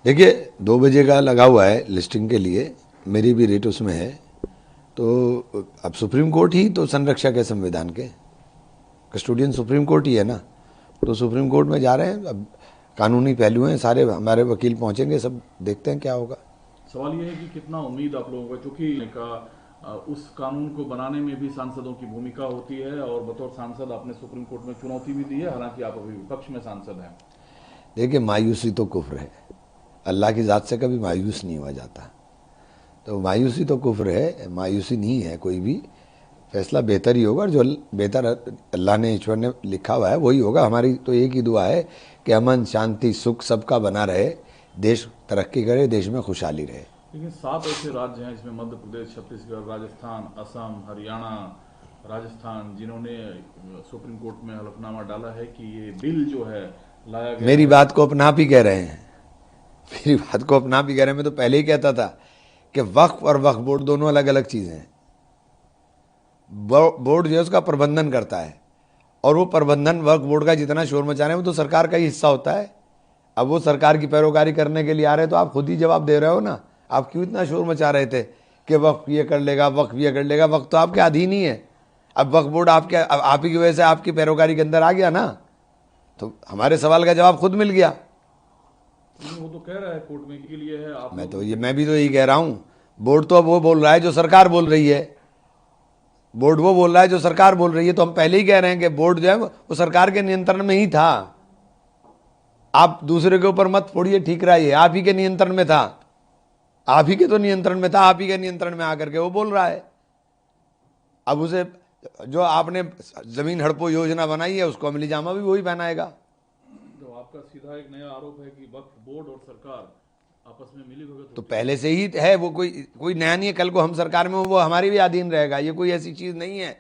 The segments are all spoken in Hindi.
देखिए 2 बजे का लगा हुआ है लिस्टिंग के लिए, मेरी भी रेट उसमें है। तो अब सुप्रीम कोर्ट ही तो संरक्षक है संविधान के, कस्टोडियन सुप्रीम कोर्ट ही है ना। तो सुप्रीम कोर्ट में जा रहे हैं, अब कानूनी पहलू हैं सारे, हमारे वकील पहुंचेंगे, सब देखते हैं क्या होगा। सवाल यह है कि कितना उम्मीद आप लोगों को, चूंकि उस कानून को बनाने में भी सांसदों की भूमिका होती है और बतौर सांसद आपने सुप्रीम कोर्ट में चुनौती भी दी है, हालांकि आप अभी विपक्ष में सांसद हैं। देखिए मायूसी तो कुफ्र है, अल्लाह की ज़ात से कभी मायूस नहीं हुआ जाता। तो मायूसी तो कुफ्र है, मायूसी नहीं है। कोई भी फैसला बेहतर ही होगा, और जो बेहतर अल्लाह ने, ईश्वर ने लिखा हुआ है वही होगा। हमारी तो एक ही दुआ है कि अमन शांति सुख सबका बना रहे, देश तरक्की करे, देश में खुशहाली रहे। लेकिन 7 ऐसे राज्य हैं इसमें मध्य प्रदेश, छत्तीसगढ़, राजस्थान, असम, हरियाणा, राजस्थान, जिन्होंने सुप्रीम कोर्ट में हलफनामा डाला है कि ये बिल जो है लाया गया मेरी है। बात को अपना आप ही कह रहे हैं, मेरी बात को अपना आप ही कह रहे हैं। मैं तो पहले ही कहता था कि वक्फ और वक्फ बोर्ड दोनों अलग अलग चीज़ें हैं। बोर्ड जो है उसका प्रबंधन करता है, और वो प्रबंधन वक्फ बोर्ड का जितना शोर मचा रहे हैं वो तो सरकार का ही हिस्सा होता है। अब वो सरकार की पैरोकारी करने के लिए आ रहे हैं, तो आप खुद ही जवाब दे रहे हो ना। आप क्यों इतना शोर मचा रहे थे कि वक्फ ये कर लेगा, वक्फ ये कर लेगा? वक्त तो आपके अधीन ही है। अब वक्फ बोर्ड आपके, आप ही की वजह से आपकी पैरोकारी के अंदर आ गया ना, तो हमारे सवाल का जवाब खुद मिल गया। वो तो कह रहा है कोर्ट में के लिए है आप लोग। मैं भी तो यही कह रहा हूं। बोर्ड तो अब वो बोल रहा है जो सरकार बोल रही है, बोर्ड वो बोल रहा है जो सरकार बोल रही है। तो हम पहले ही कह रहे हैं कि बोर्ड जो है वो सरकार के नियंत्रण में ही था। आप दूसरे के ऊपर मत फोड़िए, ठीक रहा, ये आप ही के नियंत्रण में था, आप ही के तो नियंत्रण में था, आप ही के नियंत्रण में आकर के वो बोल रहा है। अब उसे, जो आपने जमीन हड़पो योजना बनाई है, उसको अमली जामा भी वही पहनाएगा। तो आपका सीधा एक नया आरोप है कि वक्फ बोर्ड और सरकार आपस में मिली भगत तो होती है। पहले से ही है वो, कोई कोई नया नहीं है। कल को हम सरकार में हो, वो हमारी भी अधीन रहेगा। ये कोई ऐसी चीज नहीं है,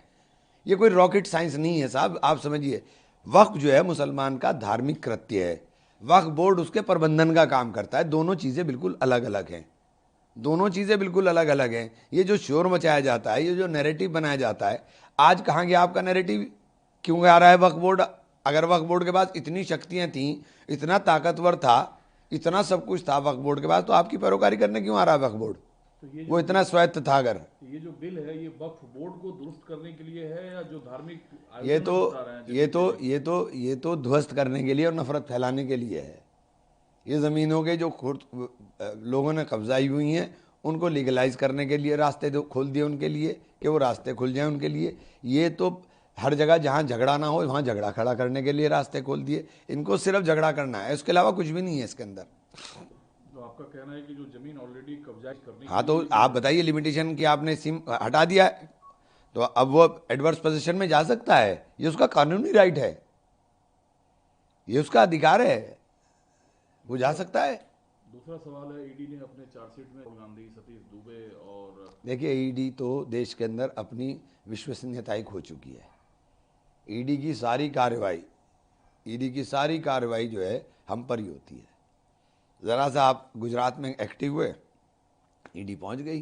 ये कोई रॉकेट साइंस नहीं है साहब, आप समझिए। वक्फ जो है मुसलमान का धार्मिक कृत्य है, वक्फ बोर्ड उसके प्रबंधन का काम करता है। दोनों चीज़ें बिल्कुल अलग अलग हैं, दोनों चीज़ें बिल्कुल अलग अलग हैं। ये जो शोर मचाया जाता है, ये जो नैरेटिव बनाया जाता है, आज कहाँ गया आपका नैरेटिव? क्यों आ रहा है वक्फ बोर्ड? अगर वक्फ बोर्ड के पास इतनी शक्तियाँ थीं, इतना ताकतवर था, इतना सब कुछ था वक्फ बोर्ड के पास, तो आपकी पैरोकारी करने क्यों आ रहा है वक्फ बोर्ड? तो ये वो जो इतना स्वायत्त था अगर। ये जो बिल है ये वक्फ बोर्ड को दुरुस्त करने के लिए है या जो धार्मिक ये आयोजन तो आप बता रहे हैं ये जमीन तो के लिए? ये तो ध्वस्त करने के लिए और नफरत फैलाने के लिए है। ये ज़मीनों के जो खुद लोगों ने कब्जाई हुई हैं, उनको लीगलाइज करने के लिए रास्ते खोल दिए उनके लिए, कि वो रास्ते खुल जाएं उनके लिए। ये तो हर जगह जहाँ झगड़ा ना हो वहाँ झगड़ा खड़ा करने के लिए रास्ते खोल दिए। इनको सिर्फ झगड़ा करना है, इसके अलावा कुछ भी नहीं है इसके अंदर। तो आपका कहना है कि जो जमीन ऑलरेडी कब्जा करने के हाँ, लिए तो ली आप गई है। बताइए, लिमिटेशन की आपने सिम हटा दिया है, तो अब वो एडवर्स पोजीशन में जा सकता है। ये उसका कानूनी राइट है, ये उसका अधिकार है, वो जा दूसरा सकता है। दूसरा सवाल है, ईडी ने अपने चार्जशीट में राहुल गांधी, सतीश दुबे और देखिए ईडी तो देश के अंदर अपनी विश्वसनीयता ही खो चुकी है। ईडी की सारी कार्रवाई, ईडी की सारी कार्रवाई जो है हम पर ही होती है। ज़रा सा आप गुजरात में एक्टिव हुए, ईडी पहुंच गई।